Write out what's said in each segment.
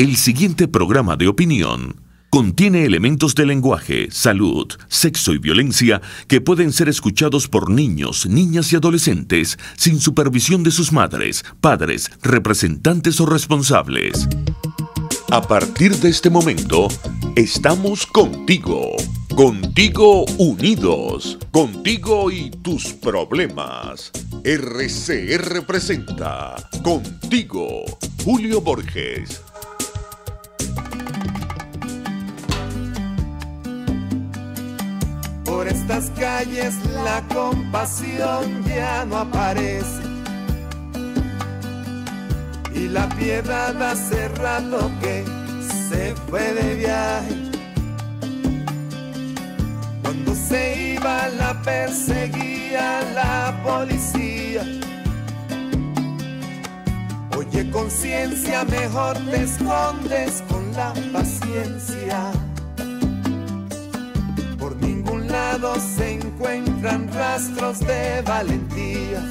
El siguiente programa de opinión contiene elementos de lenguaje, salud, sexo y violencia que pueden ser escuchados por niños, niñas y adolescentes sin supervisión de sus madres, padres, representantes o responsables. A partir de este momento, estamos contigo. Contigo unidos. Contigo y tus problemas. RCR presenta Contigo, Julio Borges. Por estas calles la compasión ya no aparece y la piedad hace rato que se fue de viaje. Cuando se iba la perseguía la policía. Oye, conciencia, mejor te escondes con la paciencia. Por ningún lado se encuentran rastros de valentía.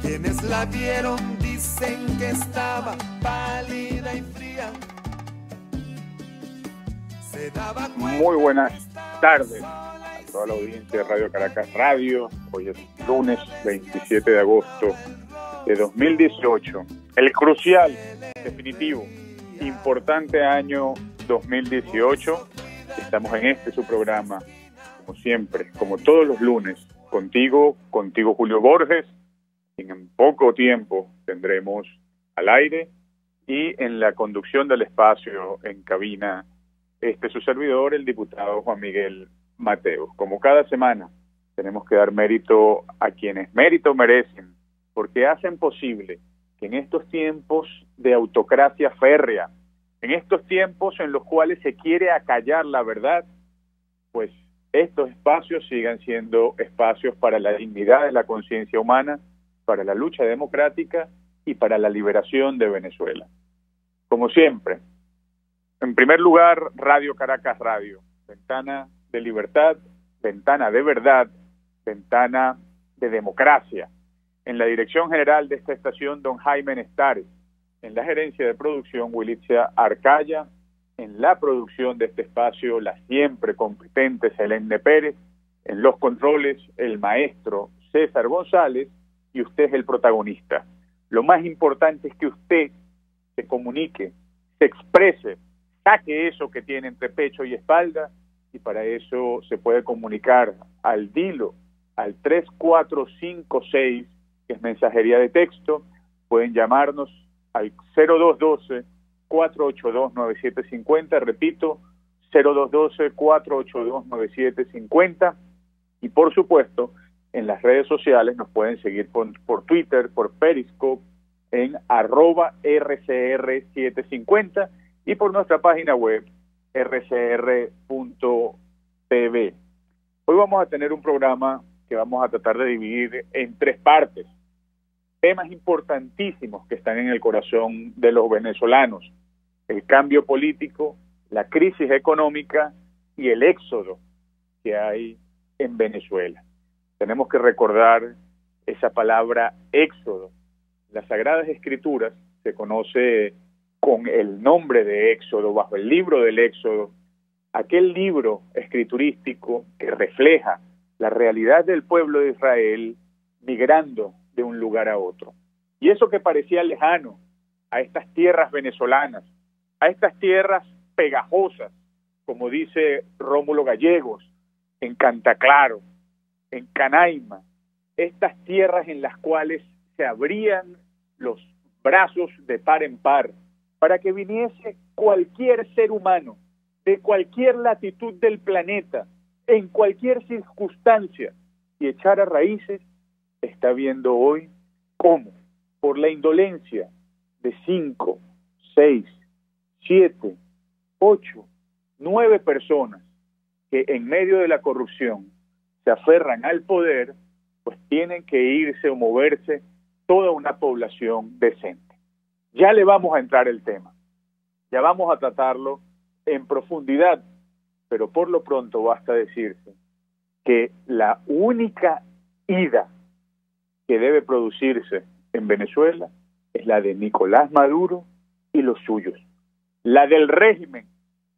Quienes la vieron dicen que estaba pálida y fría. Se daba cuenta. Muy buenas tardes a toda la audiencia de Radio Caracas Radio. Hoy es lunes 27 de agosto de 2018. El crucial, definitivo, importante año 2018. Estamos en su programa, como siempre, como todos los lunes, contigo Julio Borges. En poco tiempo tendremos al aire y en la conducción del espacio en cabina su servidor, el diputado Juan Miguel Mateos. Como cada semana tenemos que dar mérito a quienes mérito merecen, porque hacen posible que en estos tiempos de autocracia férrea, en estos tiempos en los cuales se quiere acallar la verdad, pues estos espacios sigan siendo espacios para la dignidad de la conciencia humana, para la lucha democrática y para la liberación de Venezuela. Como siempre, en primer lugar, Radio Caracas Radio, ventana de libertad, ventana de verdad, ventana de democracia. En la dirección general de esta estación, don Jaime Nestares. En la gerencia de producción, Wilitzia Arcaya. En la producción de este espacio, la siempre competente Selene Pérez. En los controles, el maestro César González. Y usted es el protagonista. Lo más importante es que usted se comunique, se exprese, saque eso que tiene entre pecho y espalda, y para eso se puede comunicar al DILO, al 3456, que es mensajería de texto. Pueden llamarnos al 0212-482-9750, repito, 0212-482-9750, y por supuesto, en las redes sociales nos pueden seguir por Twitter, por Periscope, en @RCR750 y por nuestra página web rcr.tv. Hoy vamos a tener un programa que vamos a tratar de dividir en tres partes. Temas importantísimos que están en el corazón de los venezolanos: el cambio político, la crisis económica y el éxodo que hay en Venezuela. Tenemos que recordar esa palabra éxodo. Las Sagradas Escrituras se conoce con el nombre de Éxodo, bajo el libro del Éxodo, aquel libro escriturístico que refleja la realidad del pueblo de Israel migrando de un lugar a otro. Y eso que parecía lejano a estas tierras venezolanas, a estas tierras pegajosas, como dice Rómulo Gallegos, en Cantaclaro, en Canaima, estas tierras en las cuales se abrían los brazos de par en par para que viniese cualquier ser humano de cualquier latitud del planeta, en cualquier circunstancia, y echara raíces, está viendo hoy cómo, por la indolencia de 5, 6, 7, 8, 9 personas que en medio de la corrupción se aferran al poder, pues tienen que irse o moverse toda una población decente. Ya le vamos a entrar el tema, ya vamos a tratarlo en profundidad, pero por lo pronto basta decirse que la única ida que debe producirse en Venezuela es la de Nicolás Maduro y los suyos. La del régimen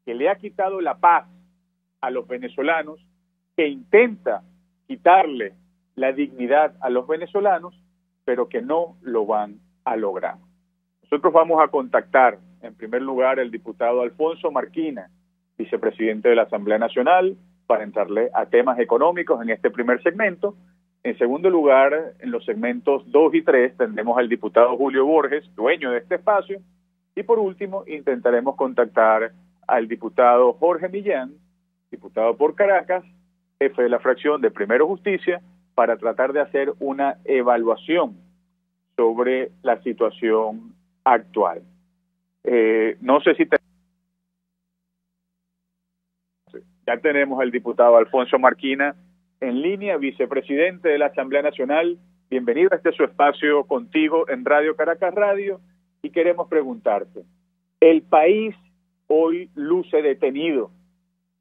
que le ha quitado la paz a los venezolanos, que intenta quitarle la dignidad a los venezolanos, pero que no lo van a lograr. Nosotros vamos a contactar, en primer lugar, al diputado Alfonso Marquina, vicepresidente de la Asamblea Nacional, para entrarle a temas económicos en este primer segmento. En segundo lugar, en los segmentos 2 y 3, tendremos al diputado Julio Borges, dueño de este espacio. Y por último, intentaremos contactar al diputado Jorge Millán, diputado por Caracas, jefe de la fracción de Primero Justicia, para tratar de hacer una evaluación sobre la situación actual. No sé si ya tenemos al diputado Alfonso Marquina en línea, vicepresidente de la Asamblea Nacional. Bienvenido a este su espacio contigo en Radio Caracas Radio, y queremos preguntarte, el país hoy luce detenido,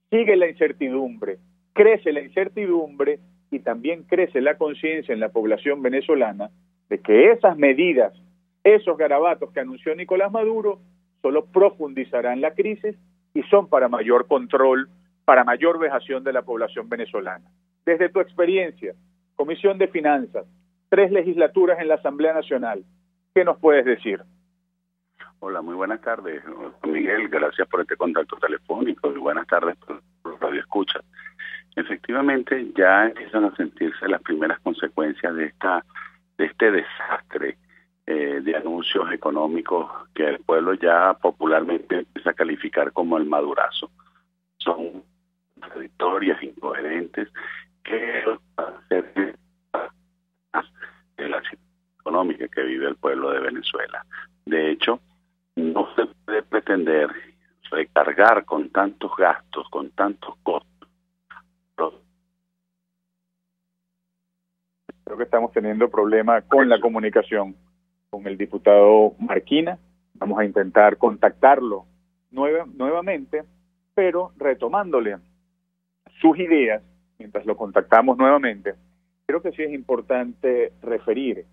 sigue la incertidumbre, crece la incertidumbre y también crece la conciencia en la población venezolana de que esas medidas, esos garabatos que anunció Nicolás Maduro, solo profundizarán la crisis y son para mayor control, para mayor vejación de la población venezolana. Desde tu experiencia, Comisión de Finanzas, 3 legislaturas en la Asamblea Nacional, ¿qué nos puedes decir? Hola, muy buenas tardes, Miguel, gracias por este contacto telefónico y buenas tardes por Radio Escucha. Efectivamente, ya empiezan a sentirse las primeras consecuencias de este desastre de anuncios económicos que el pueblo ya popularmente empieza a calificar como el madurazo. Son contradictorias, incoherentes, que van a ser de la situación económica que vive el pueblo de Venezuela. De hecho, no se puede pretender recargar con tantos gastos, con tantos costos. Creo que estamos teniendo problemas con la comunicación con el diputado Marquina. Vamos a intentar contactarlo nuevamente, pero retomándole sus ideas, mientras lo contactamos nuevamente, creo que sí es importante referir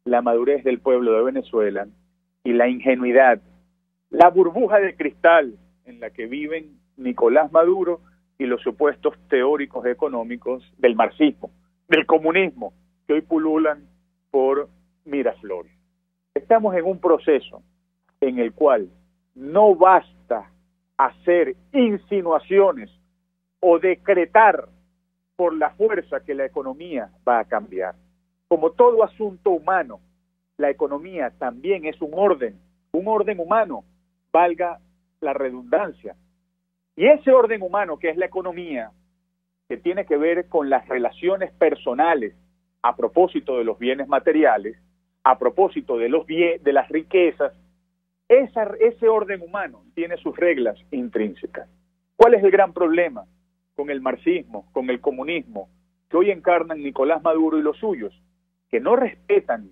la madurez del pueblo de Venezuela y la ingenuidad, la burbuja de cristal en la que viven Nicolás Maduro y los supuestos teóricos económicos del marxismo, del comunismo, que hoy pululan por Miraflores. Estamos en un proceso en el cual no basta hacer insinuaciones o decretar por la fuerza que la economía va a cambiar. Como todo asunto humano, la economía también es un orden humano, valga la redundancia. Y ese orden humano que es la economía, que tiene que ver con las relaciones personales a propósito de los bienes materiales, a propósito de de las riquezas, ese orden humano tiene sus reglas intrínsecas. ¿Cuál es el gran problema con el marxismo, con el comunismo, que hoy encarnan Nicolás Maduro y los suyos? Que no respetan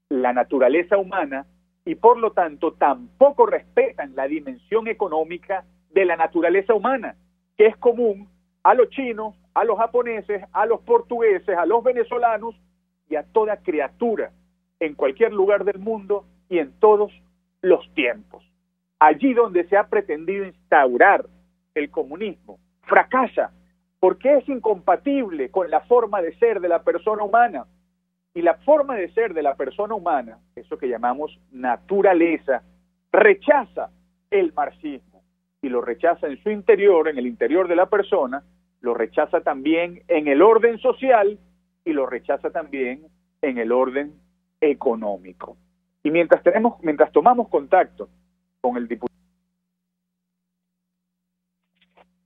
la naturaleza humana y por lo tanto tampoco respetan la dimensión económica de la naturaleza humana, que es común a los chinos, a los japoneses, a los portugueses, a los venezolanos y a toda criatura en cualquier lugar del mundo y en todos los tiempos. Allí donde se ha pretendido instaurar el comunismo, fracasa porque es incompatible con la forma de ser de la persona humana. Y la forma de ser de la persona humana, eso que llamamos naturaleza, rechaza el marxismo y lo rechaza en su interior, en el interior de la persona, lo rechaza también en el orden social y lo rechaza también en el orden económico. Y mientras tomamos contacto con el diputado,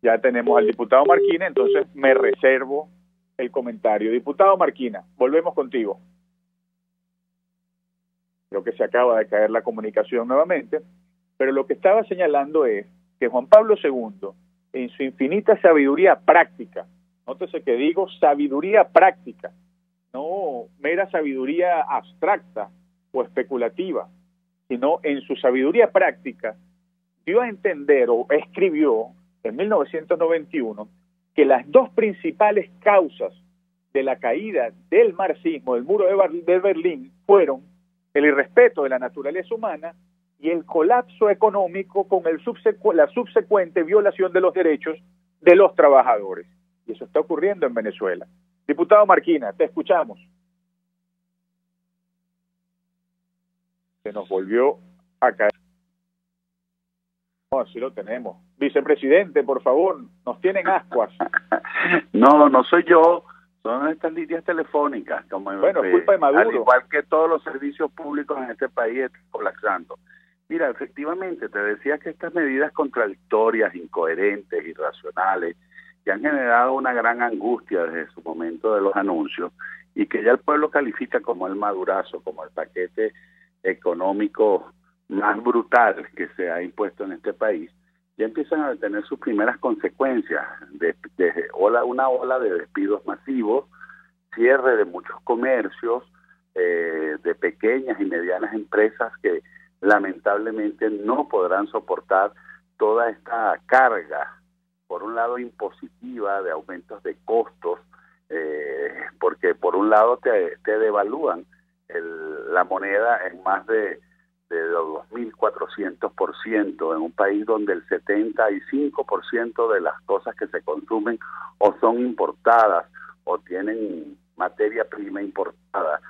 ya tenemos al diputado Marquina, entonces me reservo el comentario. Diputado Marquina, volvemos contigo. Creo que se acaba de caer la comunicación nuevamente, pero lo que estaba señalando es que Juan Pablo II, en su infinita sabiduría práctica, nótese que digo sabiduría práctica, no mera sabiduría abstracta o especulativa, sino en su sabiduría práctica, dio a entender o escribió en 1991 que las 2 principales causas de la caída del marxismo, del muro de Berlín, fueron el irrespeto de la naturaleza humana y el colapso económico con la subsecuente violación de los derechos de los trabajadores. Y eso está ocurriendo en Venezuela. Diputado Marquina, te escuchamos. Se nos volvió a caer. No, así lo tenemos. Vicepresidente, por favor, nos tienen ascuas. No soy yo, son estas líneas telefónicas. Bueno, es culpa de Maduro. Al igual que todos los servicios públicos en este país están colapsando. Mira, efectivamente, te decía que estas medidas contradictorias, incoherentes, irracionales, que han generado una gran angustia desde su momento de los anuncios y que ya el pueblo califica como el madurazo, como el paquete económico más brutal que se ha impuesto en este país, ya empiezan a tener sus primeras consecuencias, una ola de despidos masivos, cierre de muchos comercios, de pequeñas y medianas empresas que lamentablemente no podrán soportar toda esta carga, por un lado impositiva de aumentos de costos, porque por un lado te devalúan la moneda en más de 2.400% en un país donde el 75% de las cosas que se consumen o son importadas o tienen materia prima importada.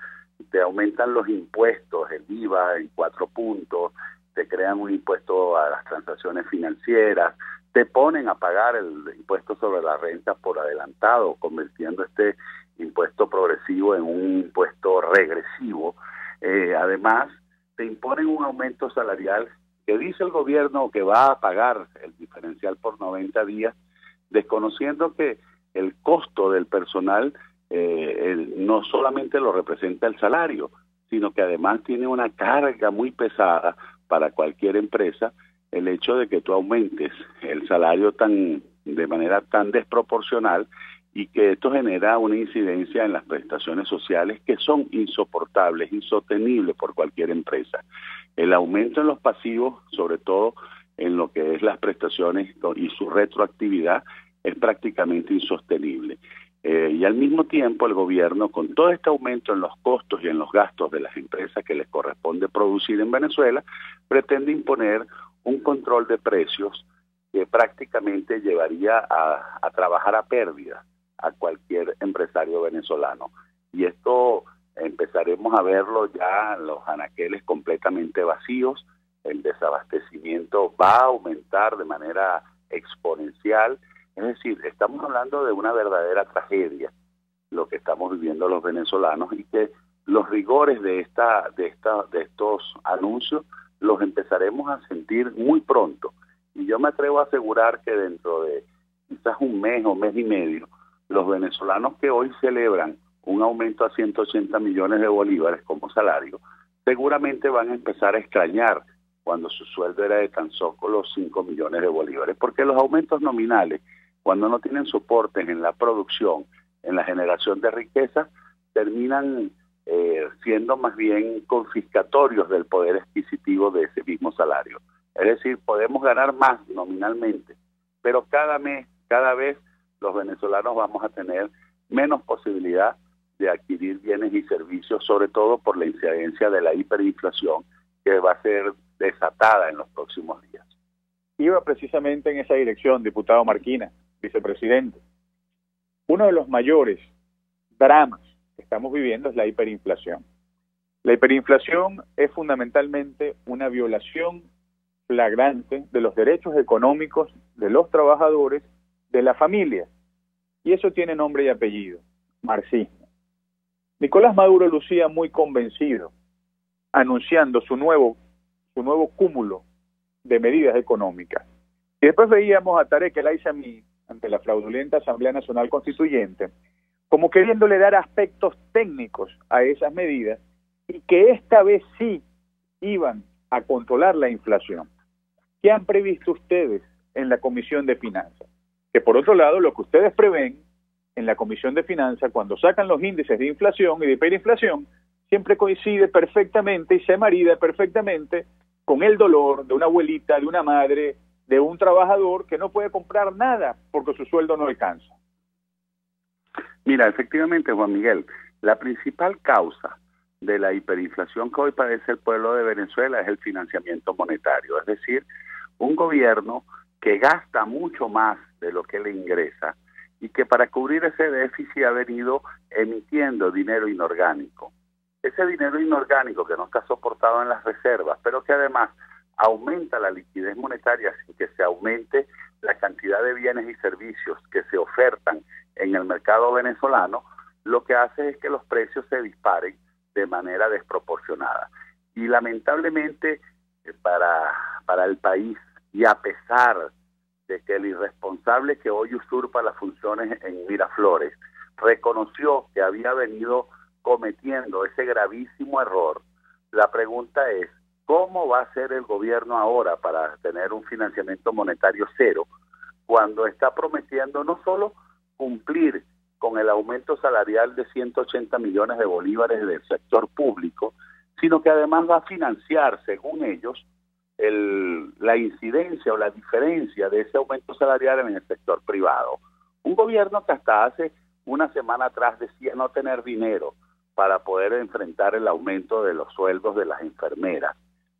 Te aumentan los impuestos, el IVA en 4 puntos, te crean un impuesto a las transacciones financieras, te ponen a pagar el impuesto sobre la renta por adelantado, convirtiendo este impuesto progresivo en un impuesto regresivo. Además, te imponen un aumento salarial que dice el gobierno que va a pagar el diferencial por 90 días, desconociendo que el costo del personal no solamente lo representa el salario, sino que además tiene una carga muy pesada para cualquier empresa el hecho de que tú aumentes el salario de manera tan desproporcional y que esto genera una incidencia en las prestaciones sociales que son insoportables, insostenibles por cualquier empresa. El aumento en los pasivos, sobre todo en lo que es las prestaciones y su retroactividad, es prácticamente insostenible. Y al mismo tiempo el gobierno, con todo este aumento en los costos y en los gastos de las empresas que les corresponde producir en Venezuela, pretende imponer un control de precios que prácticamente llevaría a trabajar a pérdida a cualquier empresario venezolano. Y esto empezaremos a verlo ya en los anaqueles completamente vacíos, el desabastecimiento va a aumentar de manera exponencial. Es decir, estamos hablando de una verdadera tragedia, lo que estamos viviendo los venezolanos, y que los rigores de estos anuncios los empezaremos a sentir muy pronto. Y yo me atrevo a asegurar que dentro de quizás un mes o mes y medio, los venezolanos que hoy celebran un aumento a 180 millones de bolívares como salario, seguramente van a empezar a extrañar cuando su sueldo era de tan solo 5 millones de bolívares, porque los aumentos nominales, cuando no tienen soportes en la producción, en la generación de riqueza, terminan siendo más bien confiscatorios del poder adquisitivo de ese mismo salario. Es decir, podemos ganar más nominalmente, pero cada vez los venezolanos vamos a tener menos posibilidad de adquirir bienes y servicios, sobre todo por la incidencia de la hiperinflación que va a ser desatada en los próximos días. Iba precisamente en esa dirección, diputado Marquina, vicepresidente. Uno de los mayores dramas que estamos viviendo es la hiperinflación. La hiperinflación es fundamentalmente una violación flagrante de los derechos económicos de los trabajadores, de la familia. Y eso tiene nombre y apellido: marxismo. Nicolás Maduro lucía muy convencido, anunciando su nuevo cúmulo de medidas económicas. Y después veíamos a Tarek El Aissami ante la fraudulenta Asamblea Nacional Constituyente, como queriéndole dar aspectos técnicos a esas medidas y que esta vez sí iban a controlar la inflación. ¿Qué han previsto ustedes en la Comisión de Finanzas? Que por otro lado, lo que ustedes prevén en la Comisión de Finanzas, cuando sacan los índices de inflación y de hiperinflación, siempre coincide perfectamente y se marida perfectamente con el dolor de una abuelita, de una madre, de un trabajador que no puede comprar nada porque su sueldo no alcanza. Mira, efectivamente, Juan Miguel, la principal causa de la hiperinflación que hoy padece el pueblo de Venezuela es el financiamiento monetario, es decir, un gobierno que gasta mucho más de lo que le ingresa y que para cubrir ese déficit ha venido emitiendo dinero inorgánico. Ese dinero inorgánico que no está soportado en las reservas, pero que además aumenta la liquidez monetaria sin que se aumente la cantidad de bienes y servicios que se ofertan en el mercado venezolano, lo que hace es que los precios se disparen de manera desproporcionada. Y lamentablemente para el país, y a pesar de que el irresponsable que hoy usurpa las funciones en Miraflores reconoció que había venido cometiendo ese gravísimo error, la pregunta es, ¿cómo va a ser el gobierno ahora para tener un financiamiento monetario cero cuando está prometiendo no solo cumplir con el aumento salarial de 180 millones de bolívares del sector público, sino que además va a financiar, según ellos, la incidencia o la diferencia de ese aumento salarial en el sector privado? Un gobierno que hasta hace una semana atrás decía no tener dinero para poder enfrentar el aumento de los sueldos de las enfermeras.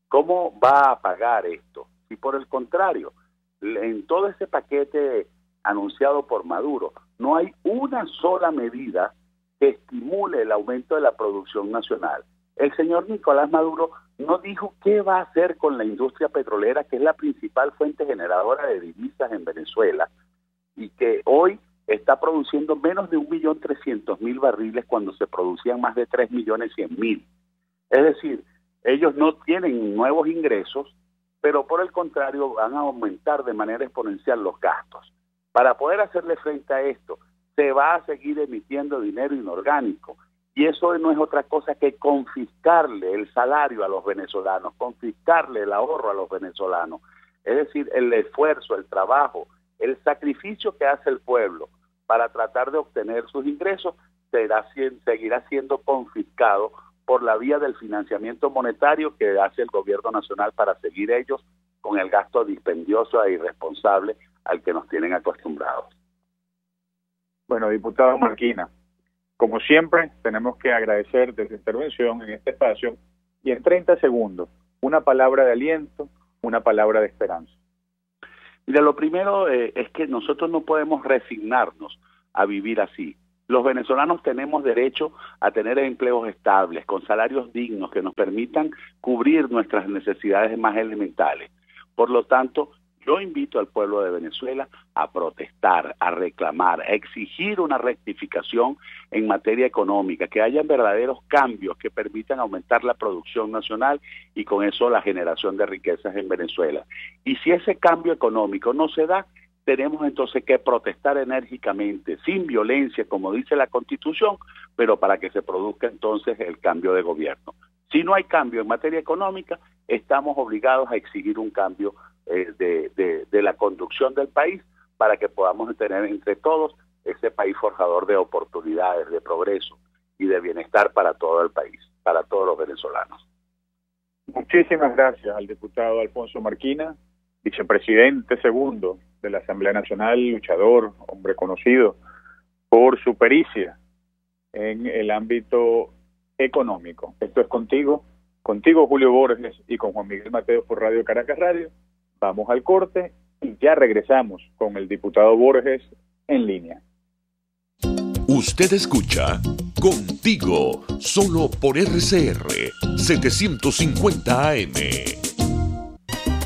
¿Cómo va a pagar esto? Y por el contrario, en todo ese paquete anunciado por Maduro, no hay una sola medida que estimule el aumento de la producción nacional. El señor Nicolás Maduro no dijo qué va a hacer con la industria petrolera, que es la principal fuente generadora de divisas en Venezuela, y que hoy está produciendo menos de 1.300.000 barriles cuando se producían más de 3.100.000. Es decir, ellos no tienen nuevos ingresos, pero por el contrario van a aumentar de manera exponencial los gastos. Para poder hacerle frente a esto, se va a seguir emitiendo dinero inorgánico, y eso no es otra cosa que confiscarle el salario a los venezolanos, confiscarle el ahorro a los venezolanos. Es decir, el esfuerzo, el trabajo, el sacrificio que hace el pueblo para tratar de obtener sus ingresos seguirá siendo confiscado por la vía del financiamiento monetario que hace el gobierno nacional para seguir ellos con el gasto dispendioso e irresponsable al que nos tienen acostumbrados. Bueno, diputado Marquina, como siempre, tenemos que agradecer de su intervención en este espacio y en 30 segundos, una palabra de aliento, una palabra de esperanza. Mira, lo primero es que nosotros no podemos resignarnos a vivir así. Los venezolanos tenemos derecho a tener empleos estables, con salarios dignos que nos permitan cubrir nuestras necesidades más elementales. Por lo tanto, yo invito al pueblo de Venezuela a protestar, a reclamar, a exigir una rectificación en materia económica, que haya verdaderos cambios que permitan aumentar la producción nacional y con eso la generación de riquezas en Venezuela. Y si ese cambio económico no se da, tenemos entonces que protestar enérgicamente, sin violencia, como dice la Constitución, pero para que se produzca entonces el cambio de gobierno. Si no hay cambio en materia económica, estamos obligados a exigir un cambio de la conducción del país para que podamos tener entre todos ese país forjador de oportunidades, de progreso y de bienestar para todo el país, para todos los venezolanos. Muchísimas gracias al diputado Alfonso Marquina, vicepresidente segundo de la Asamblea Nacional, luchador, hombre conocido por su pericia en el ámbito económico. Esto es contigo Julio Borges y con Juan Miguel Mateo por Radio Caracas Radio. Vamos al corte y ya regresamos con el diputado Borges en línea. Usted escucha Contigo, solo por RCR 750 AM.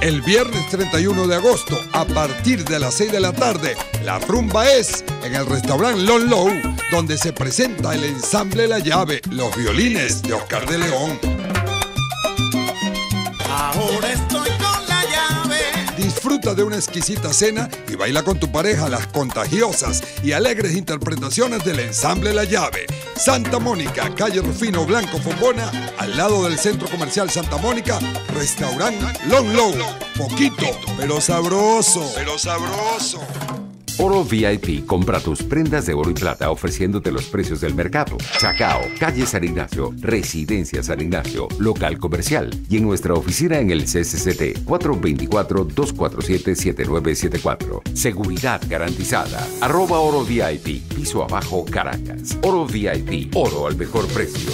El viernes 31 de agosto, a partir de las 6 de la tarde, la rumba es en el restaurante Lon Low, donde se presenta el ensamble La Llave, los violines de Oscar de León. Ahora estoy con la llave. Disfruta de una exquisita cena y baila con tu pareja las contagiosas y alegres interpretaciones del ensamble La Llave. Santa Mónica, calle Rufino Blanco Fombona, al lado del Centro Comercial Santa Mónica, restaurante Long Low. Poquito, pero sabroso. Oro VIP, compra tus prendas de oro y plata ofreciéndote los precios del mercado. Chacao, calle San Ignacio, Residencia San Ignacio, local comercial y en nuestra oficina en el CCCT 424-247-7974. Seguridad garantizada. @Oro VIP, piso abajo Caracas. Oro VIP, oro al mejor precio.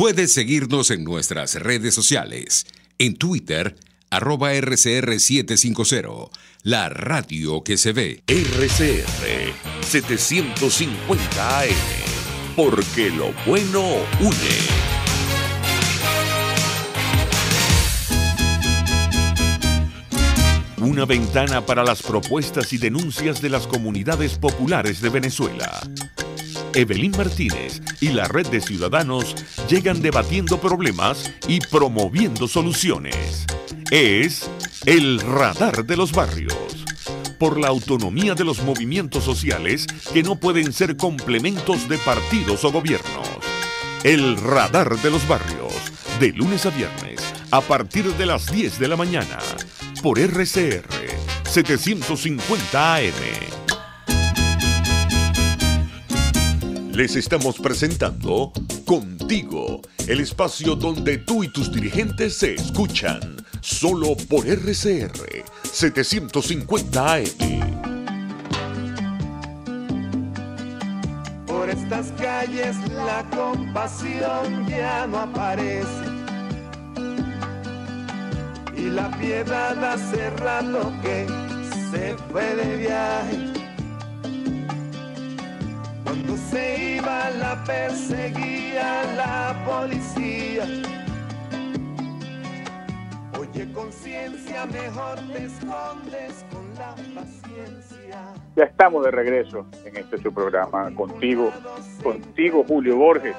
Puedes seguirnos en nuestras redes sociales. En Twitter, @RCR750, la radio que se ve. RCR 750 AM, porque lo bueno une. Una ventana para las propuestas y denuncias de las comunidades populares de Venezuela. Evelyn Martínez y la Red de Ciudadanos llegan debatiendo problemas y promoviendo soluciones. Es el Radar de los Barrios. Por la autonomía de los movimientos sociales que no pueden ser complementos de partidos o gobiernos. El Radar de los Barrios, de lunes a viernes, a partir de las 10 de la mañana. Por RCR 750 AM. Les estamos presentando Contigo, el espacio donde tú y tus dirigentes se escuchan, solo por RCR 750 AM. Por estas calles la compasión ya no aparece. Y la piedad hace rato que se fue de viaje. Cuando se iba la perseguía la policía. Oye, conciencia, mejor te escondes con la paciencia. Ya estamos de regreso en este su programa contigo Julio Borges,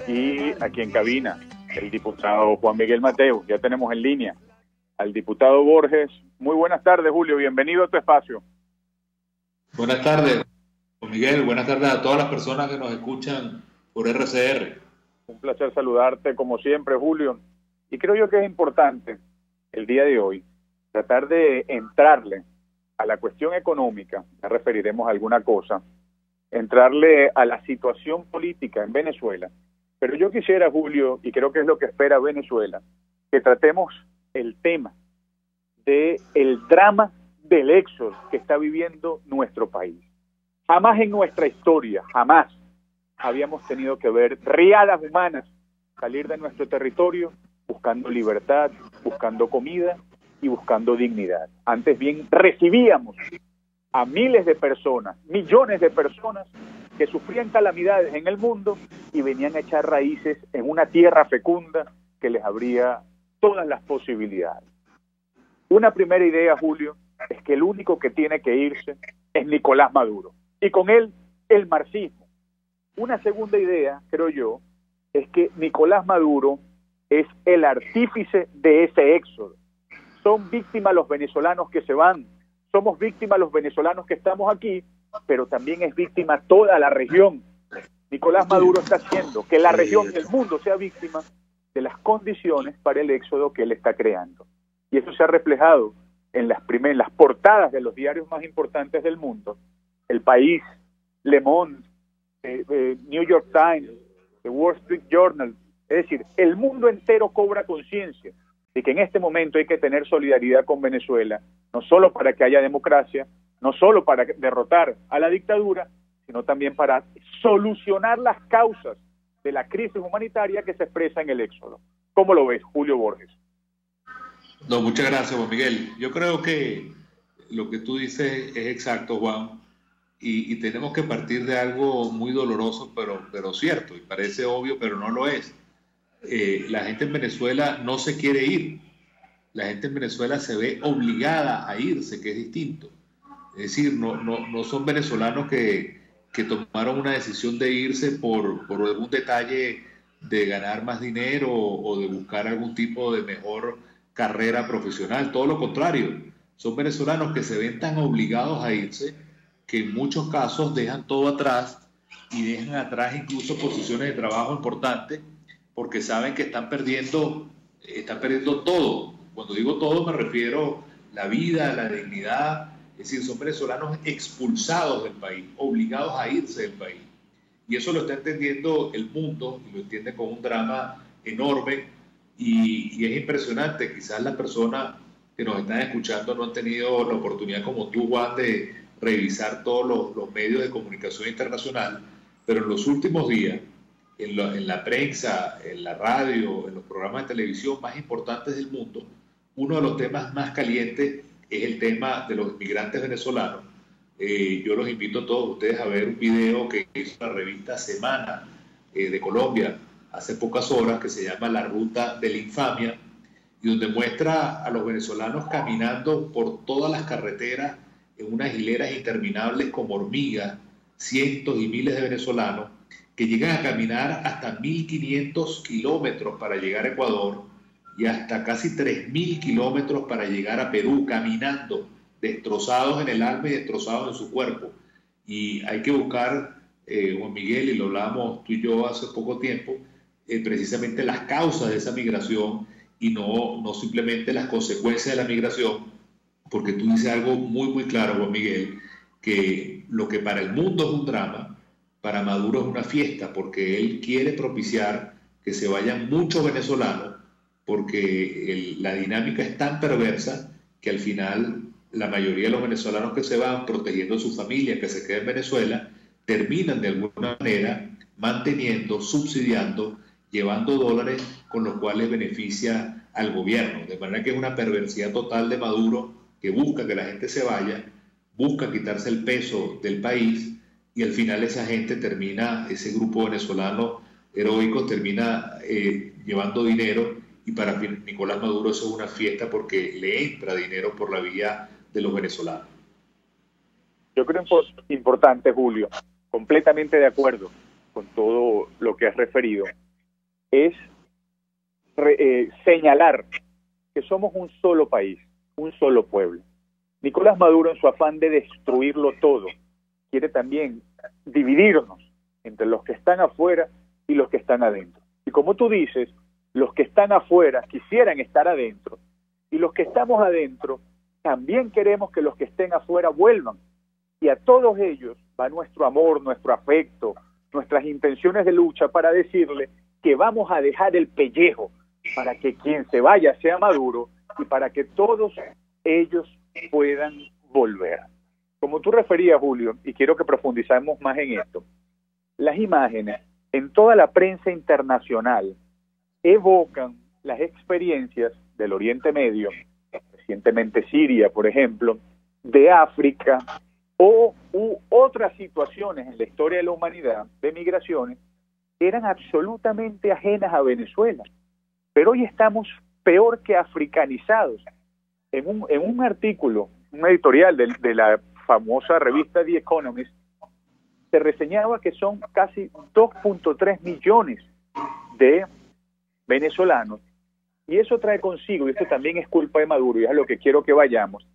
y aquí en cabina el diputado Juan Miguel Mateo. Ya tenemos en línea al diputado Borges. Muy buenas tardes, Julio, bienvenido a tu espacio. Buenas tardes, Miguel, buenas tardes a todas las personas que nos escuchan por RCR. Un placer saludarte como siempre, Julio, y creo yo que es importante el día de hoy tratar de entrarle a la cuestión económica, ya referiremos a alguna cosa, entrarle a la situación política en Venezuela, pero yo quisiera, Julio, y creo que es lo que espera Venezuela, que tratemos el tema del drama del éxodo que está viviendo nuestro país. Jamás en nuestra historia, jamás habíamos tenido que ver riadas humanas salir de nuestro territorio buscando libertad, buscando comida y buscando dignidad. Antes bien recibíamos a miles de personas, millones de personas que sufrían calamidades en el mundo y venían a echar raíces en una tierra fecunda que les abría todas las posibilidades. Una primera idea, Julio, es que el único que tiene que irse es Nicolás Maduro, y con él el marxismo. Una segunda idea, creo yo, es que Nicolás Maduro es el artífice de ese éxodo. Son víctimas los venezolanos que se van, somos víctimas los venezolanos que estamos aquí, pero también es víctima toda la región. Nicolás Maduro está haciendo que la región y el mundo sea víctima de las condiciones para el éxodo que él está creando. Y eso se ha reflejado en las portadas de los diarios más importantes del mundo: El País, Le Monde, New York Times, The Wall Street Journal. Es decir, el mundo entero cobra conciencia de que en este momento hay que tener solidaridad con Venezuela, no solo para que haya democracia, no solo para derrotar a la dictadura, sino también para solucionar las causas de la crisis humanitaria que se expresa en el éxodo. ¿Cómo lo ves, Julio Borges? No, muchas gracias, Juan Miguel. Yo creo que lo que tú dices es exacto, Juan, y tenemos que partir de algo muy doloroso, pero cierto, y parece obvio, pero no lo es. La gente en Venezuela no se quiere ir. La gente en Venezuela se ve obligada a irse, que es distinto. Es decir, no son venezolanos que tomaron una decisión de irse por algún detalle de ganar más dinero o de buscar algún tipo de mejor carrera profesional. Todo lo contrario, son venezolanos que se ven tan obligados a irse que en muchos casos dejan todo atrás y dejan atrás incluso posiciones de trabajo importantes porque saben que están perdiendo todo. Cuando digo todo me refiero a la vida, la dignidad. Es decir, son venezolanos expulsados del país, obligados a irse del país. Y eso lo está entendiendo el mundo y lo entiende con un drama enorme y es impresionante. Quizás las personas que nos están escuchando no han tenido la oportunidad como tú, Juan, de revisar todos los medios de comunicación internacional, pero en los últimos días en la prensa, en la radio, en los programas de televisión más importantes del mundo, uno de los temas más calientes es el tema de los inmigrantes venezolanos. Yo los invito a todos ustedes a ver un video que hizo la revista Semana de Colombia hace pocas horas, que se llama La Ruta de la Infamia, y donde muestra a los venezolanos caminando por todas las carreteras en unas hileras interminables como hormigas, cientos y miles de venezolanos que llegan a caminar hasta 1.500 kilómetros para llegar a Ecuador y hasta casi 3.000 kilómetros para llegar a Perú, caminando, destrozados en el alma y destrozados en su cuerpo. Y hay que buscar, Juan Miguel, y lo hablábamos tú y yo hace poco tiempo, precisamente las causas de esa migración y no simplemente las consecuencias de la migración, porque tú dices algo muy claro, Juan Miguel, que lo que para el mundo es un drama, para Maduro es una fiesta, porque él quiere propiciar que se vayan muchos venezolanos, porque la dinámica es tan perversa que al final la mayoría de los venezolanos que se van protegiendo a su familia, que se queda en Venezuela, terminan de alguna manera manteniendo, subsidiando, llevando dólares con los cuales beneficia al gobierno. De manera que es una perversidad total de Maduro, que busca que la gente se vaya, busca quitarse el peso del país, y al final esa gente termina, ese grupo venezolano heroico termina llevando dinero, y para Nicolás Maduro eso es una fiesta porque le entra dinero por la vía de los venezolanos. Yo creo importante, Julio, completamente de acuerdo con todo lo que has referido, es señalar que somos un solo país, un solo pueblo. Nicolás Maduro, en su afán de destruirlo todo, quiere también dividirnos entre los que están afuera y los que están adentro. Y como tú dices, los que están afuera quisieran estar adentro, y los que estamos adentro también queremos que los que estén afuera vuelvan. Y a todos ellos va nuestro amor, nuestro afecto, nuestras intenciones de lucha para decirle que vamos a dejar el pellejo para que quien se vaya sea Maduro y para que todos ellos puedan volver. Como tú referías, Julio, y quiero que profundizamos más en esto, las imágenes en toda la prensa internacional evocan las experiencias del Oriente Medio, recientemente Siria, por ejemplo, de África u otras situaciones en la historia de la humanidad de migraciones que eran absolutamente ajenas a Venezuela. Pero hoy estamos peor que africanizados. En un artículo, un editorial de la famosa revista The Economist, se reseñaba que son casi 2.3 millones de venezolanos, y eso trae consigo, y esto también es culpa de Maduro, y es a lo que quiero que vayamos,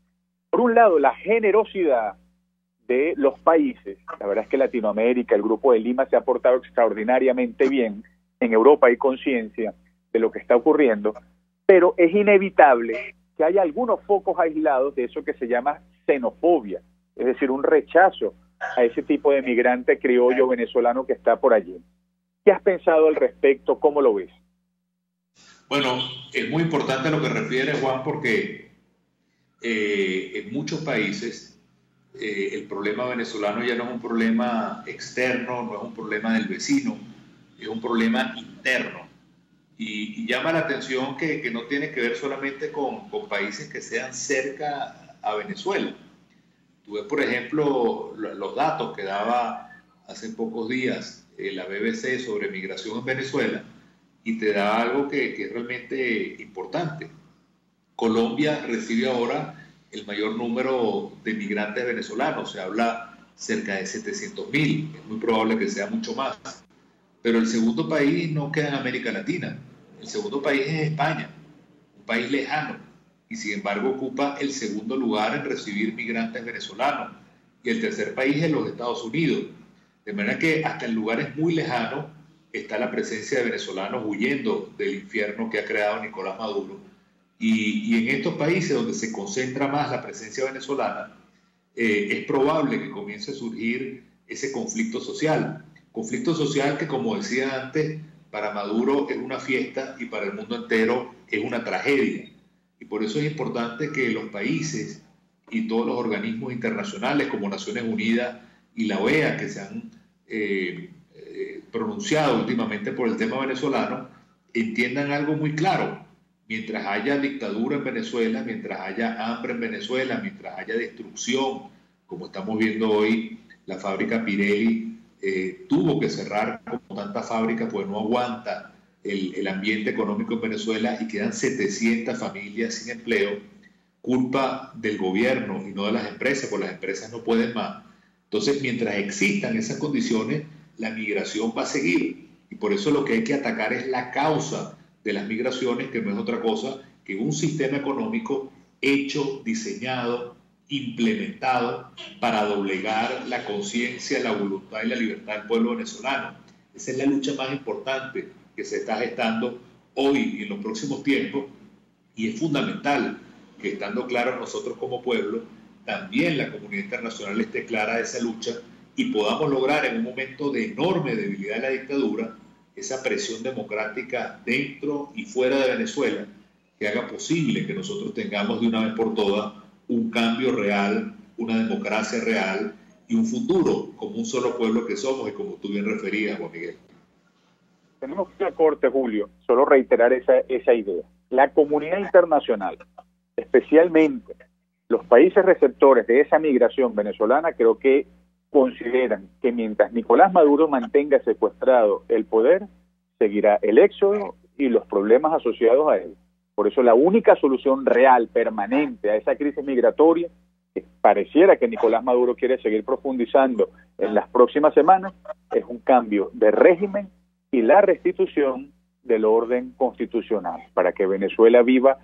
por un lado la generosidad de los países. La verdad es que Latinoamérica, el Grupo de Lima, se ha portado extraordinariamente bien. En Europa hay conciencia de lo que está ocurriendo, pero es inevitable que haya algunos focos aislados de eso que se llama xenofobia, es decir, un rechazo a ese tipo de migrante criollo venezolano que está por allí. ¿Qué has pensado al respecto? ¿Cómo lo ves? Bueno, es muy importante lo que refiere Juan, porque en muchos países el problema venezolano ya no es un problema externo, no es un problema del vecino, es un problema interno. Y llama la atención que no tiene que ver solamente con países que sean cerca a Venezuela. Tú ves, por ejemplo, los datos que daba hace pocos días la BBC sobre migración en Venezuela, y te da algo que es realmente importante. Colombia recibe ahora el mayor número de migrantes venezolanos, se habla cerca de 700.000, es muy probable que sea mucho más. Pero el segundo país no queda en América Latina, el segundo país es España, un país lejano, y sin embargo ocupa el segundo lugar en recibir migrantes venezolanos, y el tercer país es los Estados Unidos. De manera que hasta en lugares muy lejanos está la presencia de venezolanos huyendo del infierno que ha creado Nicolás Maduro. Y en estos países donde se concentra más la presencia venezolana, es probable que comience a surgir ese conflicto social que, como decía antes, para Maduro es una fiesta y para el mundo entero es una tragedia. Y por eso es importante que los países y todos los organismos internacionales como Naciones Unidas y la OEA, que se han pronunciado últimamente por el tema venezolano, entiendan algo muy claro. Mientras haya dictadura en Venezuela, mientras haya hambre en Venezuela, mientras haya destrucción, como estamos viendo hoy, la fábrica Pirelli tuvo que cerrar como tantas fábricas, pues no aguanta el ambiente económico en Venezuela y quedan 700 familias sin empleo, culpa del gobierno y no de las empresas, porque las empresas no pueden más. Entonces, mientras existan esas condiciones, la migración va a seguir. Y por eso lo que hay que atacar es la causa de las migraciones, que no es otra cosa que un sistema económico hecho, diseñado, implementado para doblegar la conciencia, la voluntad y la libertad del pueblo venezolano. Esa es la lucha más importante que se está gestando hoy y en los próximos tiempos, y es fundamental que, estando claros nosotros como pueblo, también la comunidad internacional esté clara de esa lucha y podamos lograr en un momento de enorme debilidad de la dictadura esa presión democrática dentro y fuera de Venezuela que haga posible que nosotros tengamos de una vez por todas un cambio real, una democracia real y un futuro como un solo pueblo que somos, y como tú bien referías, Juan Miguel. Tenemos que ir a corte, Julio, solo reiterar esa idea. La comunidad internacional, especialmente los países receptores de esa migración venezolana, creo que consideran que mientras Nicolás Maduro mantenga secuestrado el poder, seguirá el éxodo y los problemas asociados a él. Por eso la única solución real, permanente a esa crisis migratoria, que pareciera que Nicolás Maduro quiere seguir profundizando en las próximas semanas, es un cambio de régimen y la restitución del orden constitucional para que Venezuela viva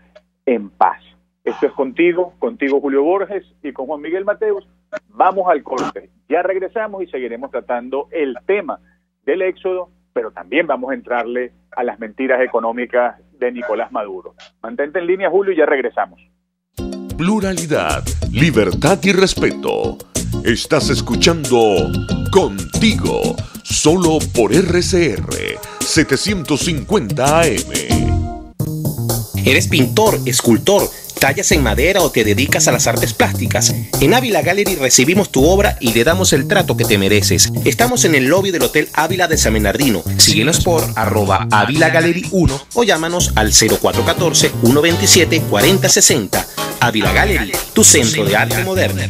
en paz. Esto es contigo Julio Borges, y con Juan Miguel Mateos. Vamos al corte. Ya regresamos y seguiremos tratando el tema del éxodo, pero también vamos a entrarle a las mentiras económicas de Nicolás Maduro. Mantente en línea, Julio, y ya regresamos. Pluralidad, libertad y respeto. Estás escuchando Contigo, solo por RCR 750 AM. ¿Eres pintor, escultor, tallas en madera o te dedicas a las artes plásticas? En Ávila Gallery recibimos tu obra y le damos el trato que te mereces. Estamos en el lobby del Hotel Ávila de San Bernardino. Síguenos por @AvilaGallery1 o llámanos al 0414-127-4060. Ávila Gallery, tu centro de arte moderna.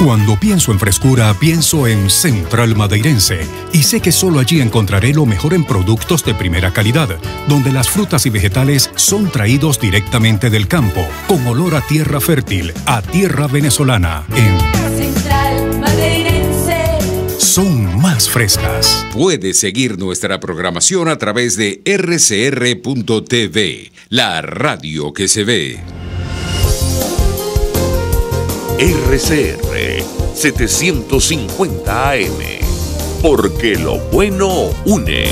Cuando pienso en frescura, pienso en Central Madeirense. Y sé que solo allí encontraré lo mejor en productos de primera calidad, donde las frutas y vegetales son traídos directamente del campo, con olor a tierra fértil, a tierra venezolana. En Central Madeirense son más frescas. Puedes seguir nuestra programación a través de rcr.tv, la radio que se ve. RCR 750 AM, porque lo bueno une.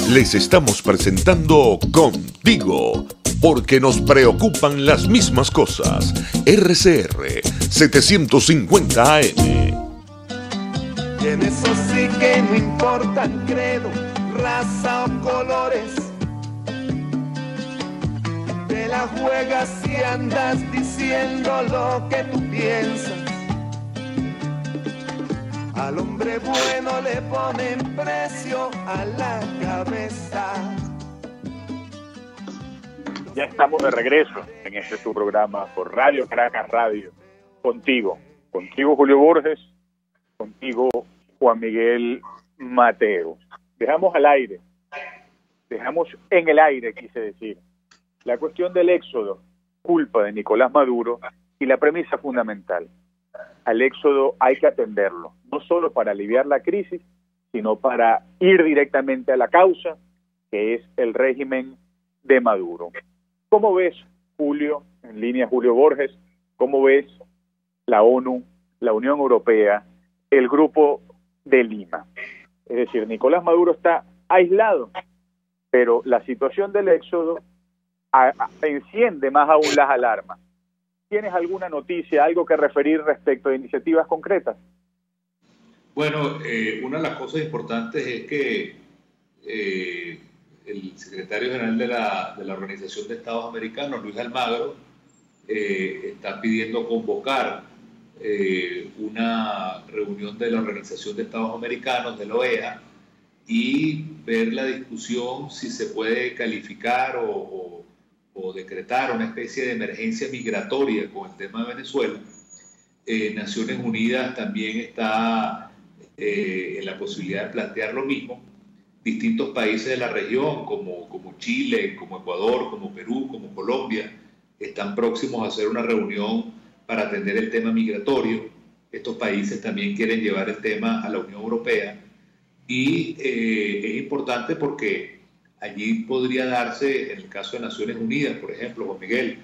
Les estamos presentando Contigo, porque nos preocupan las mismas cosas. RCR 750 AM. Y en eso sí que no importan credo, raza o colores. Te la juegas si andas diciendo lo que tú piensas. Al hombre bueno le ponen precio a la cabeza. Ya estamos de regreso en este tu programa por Radio Caracas Radio. Contigo Julio Borges, contigo Juan Miguel Mateos. Dejamos en el aire, quise decir, la cuestión del éxodo, culpa de Nicolás Maduro, y la premisa fundamental: al éxodo hay que atenderlo, no solo para aliviar la crisis, sino para ir directamente a la causa, que es el régimen de Maduro. ¿Cómo ves, Julio, en línea Julio Borges, cómo ves la ONU, la Unión Europea, el Grupo de Lima? Es decir, Nicolás Maduro está aislado, pero la situación del éxodo enciende más aún las alarmas. ¿Tienes alguna noticia, algo que referir respecto de iniciativas concretas? Bueno, una de las cosas importantes es que el secretario general de la Organización de Estados Americanos, Luis Almagro, está pidiendo convocar una reunión de la Organización de Estados Americanos, de la OEA, y ver la discusión si se puede calificar o decretar una especie de emergencia migratoria con el tema de Venezuela. Naciones Unidas también está en la posibilidad de plantear lo mismo. Distintos países de la región, como Chile, como Ecuador, como Perú, como Colombia, están próximos a hacer una reunión para atender el tema migratorio. Estos países también quieren llevar el tema a la Unión Europea. Y es importante porque allí podría darse, en el caso de Naciones Unidas, por ejemplo, Juan Miguel,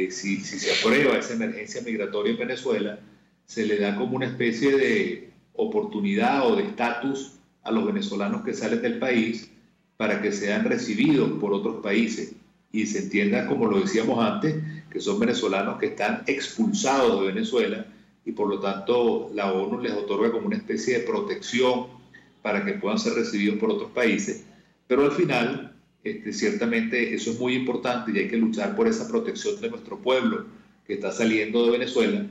si se aprueba esa emergencia migratoria en Venezuela, se le da como una especie de oportunidad o de estatus a los venezolanos que salen del país para que sean recibidos por otros países y se entienda, como lo decíamos antes, que son venezolanos que están expulsados de Venezuela y por lo tanto la ONU les otorga como una especie de protección para que puedan ser recibidos por otros países. Pero al final, ciertamente eso es muy importante y hay que luchar por esa protección de nuestro pueblo que está saliendo de Venezuela,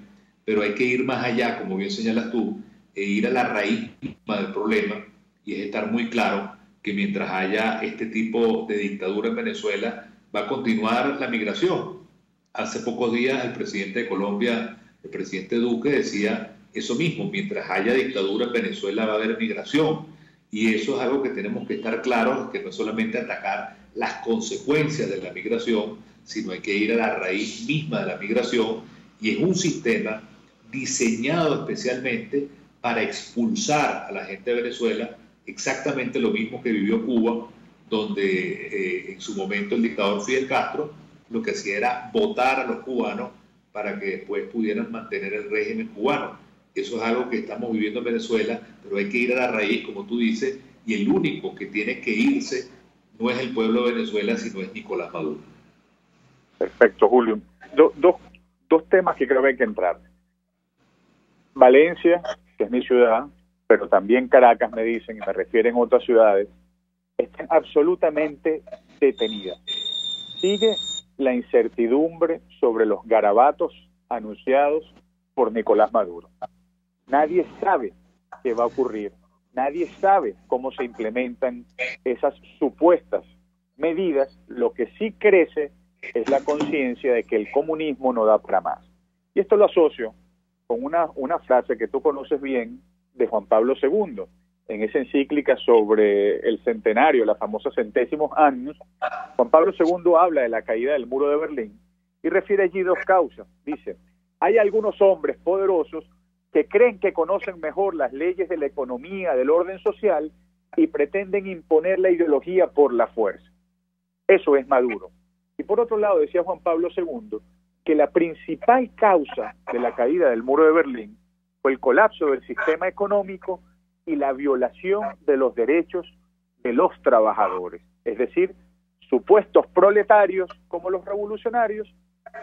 pero hay que ir más allá, como bien señalas tú, e ir a la raíz misma del problema, y es estar muy claro que mientras haya este tipo de dictadura en Venezuela, va a continuar la migración. Hace pocos días el presidente de Colombia, el presidente Duque, decía eso mismo: mientras haya dictadura en Venezuela va a haber migración, y eso es algo que tenemos que estar claros, que no es solamente atacar las consecuencias de la migración, sino hay que ir a la raíz misma de la migración, y es un sistema diseñado especialmente para expulsar a la gente de Venezuela, exactamente lo mismo que vivió Cuba, donde en su momento el dictador Fidel Castro lo que hacía era votar a los cubanos para que después pudieran mantener el régimen cubano. Eso es algo que estamos viviendo en Venezuela, pero hay que ir a la raíz, como tú dices, y el único que tiene que irse no es el pueblo de Venezuela, sino es Nicolás Maduro. Perfecto, Julio. Dos temas que creo que hay que entrar. Valencia, que es mi ciudad, pero también Caracas, me dicen, y me refieren a otras ciudades, están absolutamente detenidas. Sigue la incertidumbre sobre los garabatos anunciados por Nicolás Maduro. Nadie sabe qué va a ocurrir, nadie sabe cómo se implementan esas supuestas medidas. Lo que sí crece es la conciencia de que el comunismo no da para más. Y esto lo asocio con una frase que tú conoces bien de Juan Pablo II, en esa encíclica sobre el centenario, la famosa Centésimos Annus. Juan Pablo II habla de la caída del muro de Berlín y refiere allí dos causas. Dice: hay algunos hombres poderosos que creen que conocen mejor las leyes de la economía, del orden social, y pretenden imponer la ideología por la fuerza. Eso es Maduro. Y por otro lado, decía Juan Pablo II, que la principal causa de la caída del muro de Berlín fue el colapso del sistema económico y la violación de los derechos de los trabajadores, es decir, supuestos proletarios como los revolucionarios,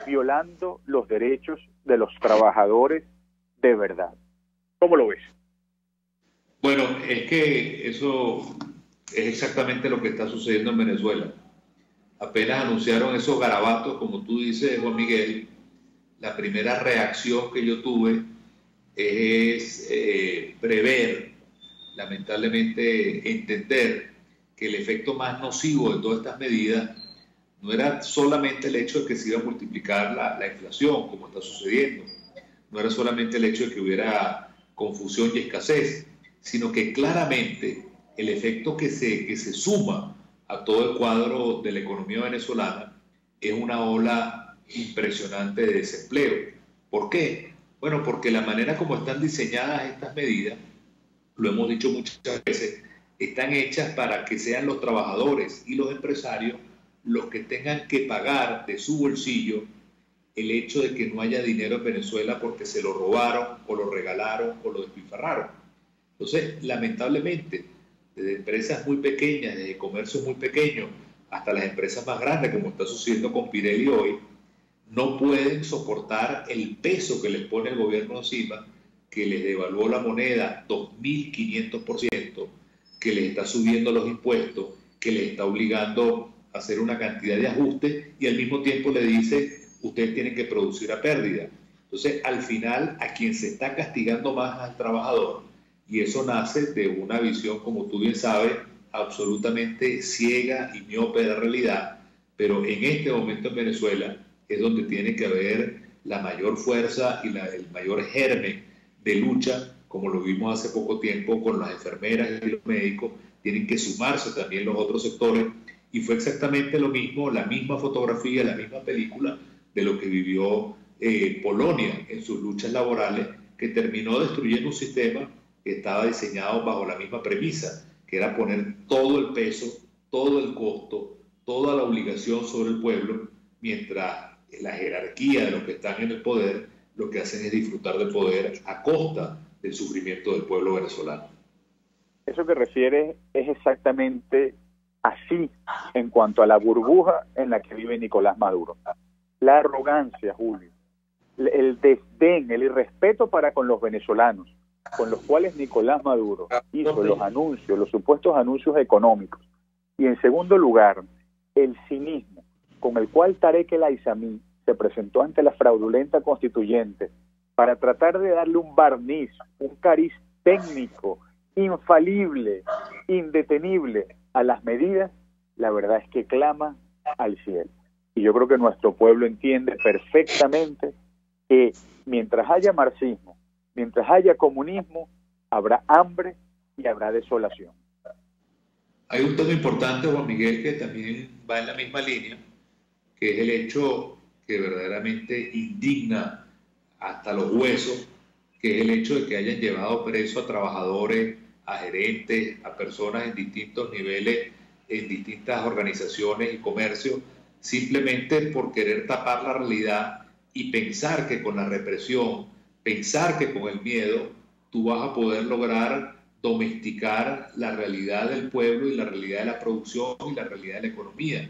violando los derechos de los trabajadores de verdad. ¿Cómo lo ves? Bueno, es que eso es exactamente lo que está sucediendo en Venezuela. Apenas anunciaron esos garabatos, como tú dices, Juan Miguel, la primera reacción que yo tuve es prever, lamentablemente entender que el efecto más nocivo de todas estas medidas no era solamente el hecho de que se iba a multiplicar la inflación, como está sucediendo, no era solamente el hecho de que hubiera confusión y escasez, sino que claramente el efecto que se suma a todo el cuadro de la economía venezolana es una ola impresionante de desempleo. ¿Por qué? Bueno, porque la manera como están diseñadas estas medidas, lo hemos dicho muchas veces, están hechas para que sean los trabajadores y los empresarios los que tengan que pagar de su bolsillo el hecho de que no haya dinero en Venezuela porque se lo robaron o lo regalaron o lo despilfarraron. Entonces, lamentablemente, desde empresas muy pequeñas, desde comercios muy pequeños, hasta las empresas más grandes, como está sucediendo con Pirelli hoy, no pueden soportar el peso que les pone el gobierno encima, que les devaluó la moneda 2.500%, que les está subiendo los impuestos, que les está obligando a hacer una cantidad de ajustes y al mismo tiempo le dice: ustedes tienen que producir a pérdida. Entonces, al final, a quien se está castigando más al trabajador, y eso nace de una visión, como tú bien sabes, absolutamente ciega y miope de la realidad, pero en este momento en Venezuela es donde tiene que haber la mayor fuerza y el mayor germen de lucha, como lo vimos hace poco tiempo con las enfermeras y los médicos. Tienen que sumarse también los otros sectores, y fue exactamente lo mismo, la misma fotografía, la misma película de lo que vivió Polonia en sus luchas laborales, que terminó destruyendo un sistema que estaba diseñado bajo la misma premisa, que era poner todo el peso, todo el costo, toda la obligación sobre el pueblo, mientras la jerarquía de los que están en el poder lo que hacen es disfrutar del poder a costa del sufrimiento del pueblo venezolano. Eso que refieres es exactamente así en cuanto a la burbuja en la que vive Nicolás Maduro. La arrogancia, Julio, el desdén, el irrespeto para con los venezolanos, con los cuales Nicolás Maduro hizo los anuncios, los supuestos anuncios económicos. Y en segundo lugar, el cinismo con el cual Tarek El Aissami se presentó ante la fraudulenta constituyente para tratar de darle un barniz, un cariz técnico, infalible, indetenible a las medidas, la verdad es que clama al cielo. Y yo creo que nuestro pueblo entiende perfectamente que mientras haya marxismo, mientras haya comunismo, habrá hambre y habrá desolación. Hay un tema importante, Juan Miguel, que también va en la misma línea, que es el hecho que verdaderamente indigna hasta los huesos, que es el hecho de que hayan llevado preso a trabajadores, a gerentes, a personas en distintos niveles, en distintas organizaciones y comercios, simplemente por querer tapar la realidad y pensar que con la represión, pensar que con el miedo, tú vas a poder lograr domesticar la realidad del pueblo y la realidad de la producción y la realidad de la economía.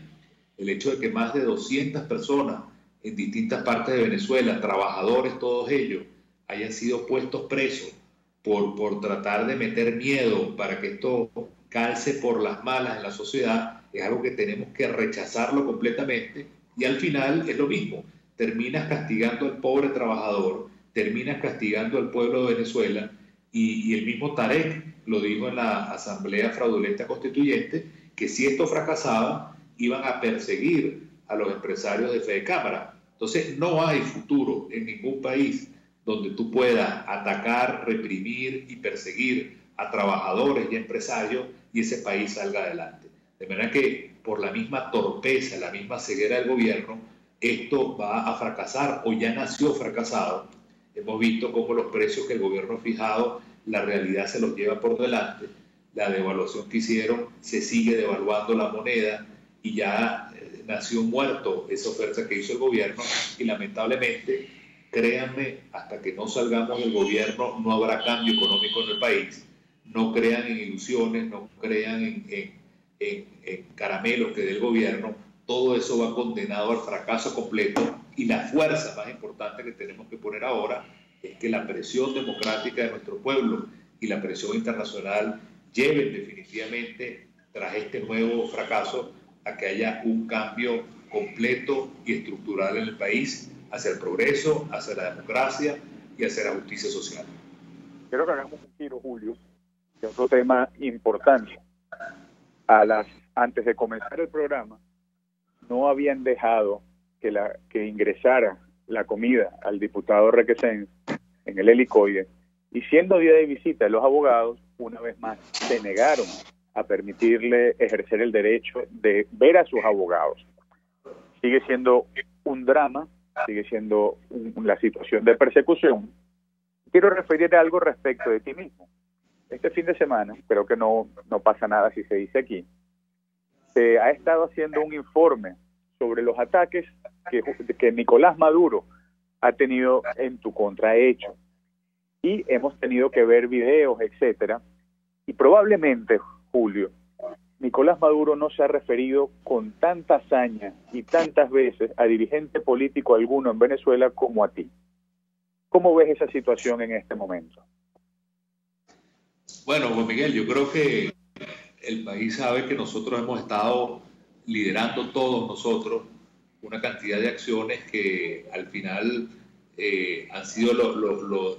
El hecho de que más de 200 personas en distintas partes de Venezuela, trabajadores todos ellos, hayan sido puestos presos por tratar de meter miedo para que esto calce por las malas en la sociedad, es algo que tenemos que rechazarlo completamente, y al final es lo mismo, terminas castigando al pobre trabajador, terminas castigando al pueblo de Venezuela, y el mismo Tarek lo dijo en la Asamblea Fraudulenta Constituyente, que si esto fracasaba, iban a perseguir a los empresarios de Fede Cámara. Entonces no hay futuro en ningún país donde tú puedas atacar, reprimir y perseguir a trabajadores y empresarios y ese país salga adelante. De manera que por la misma torpeza, la misma ceguera del gobierno, esto va a fracasar o ya nació fracasado. Hemos visto cómo los precios que el gobierno ha fijado, la realidad se los lleva por delante. La devaluación que hicieron, se sigue devaluando la moneda y ya nació muerto esa oferta que hizo el gobierno, y lamentablemente, créanme, hasta que no salgamos del gobierno no habrá cambio económico en el país. No crean en ilusiones, no crean en caramelos que dé el gobierno. Todo eso va condenado al fracaso completo, y la fuerza más importante que tenemos que poner ahora es que la presión democrática de nuestro pueblo y la presión internacional lleven definitivamente, tras este nuevo fracaso, a que haya un cambio completo y estructural en el país hacia el progreso, hacia la democracia y hacia la justicia social. Quiero que hagamos un giro, Julio, de otro tema importante. Antes de comenzar el programa, no habían dejado que ingresara la comida al diputado Requesens en el helicoide, y siendo día de visita de los abogados, una vez más se negaron a permitirle ejercer el derecho de ver a sus abogados. Sigue siendo un drama, sigue siendo la situación de persecución. Quiero referir a algo respecto de ti mismo. Este fin de semana, creo que no pasa nada si se dice aquí, se ha estado haciendo un informe sobre los ataques que Nicolás Maduro ha tenido en tu contra hecho. Y hemos tenido que ver videos, etcétera. Y probablemente, Julio, Nicolás Maduro no se ha referido con tanta hazaña y tantas veces a dirigente político alguno en Venezuela como a ti. ¿Cómo ves esa situación en este momento? Bueno, Juan Miguel, yo creo que el país sabe que nosotros hemos estado liderando todos nosotros una cantidad de acciones que al final han sido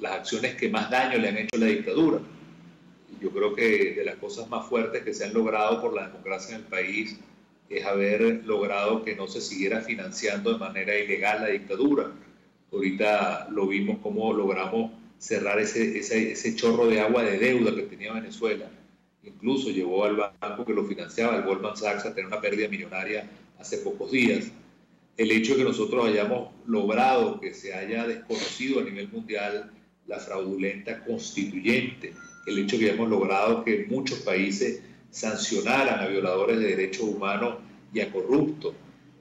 las acciones que más daño le han hecho a la dictadura. Yo creo que de las cosas más fuertes que se han logrado por la democracia en el país es haber logrado que no se siguiera financiando de manera ilegal la dictadura. Ahorita lo vimos cómo logramos cerrar ese chorro de agua de deuda que tenía Venezuela. Incluso llevó al banco que lo financiaba, el Goldman Sachs, a tener una pérdida millonaria hace pocos días. El hecho de que nosotros hayamos logrado que se haya desconocido a nivel mundial la fraudulenta constituyente, el hecho de que hayamos logrado que muchos países sancionaran a violadores de derechos humanos y a corruptos,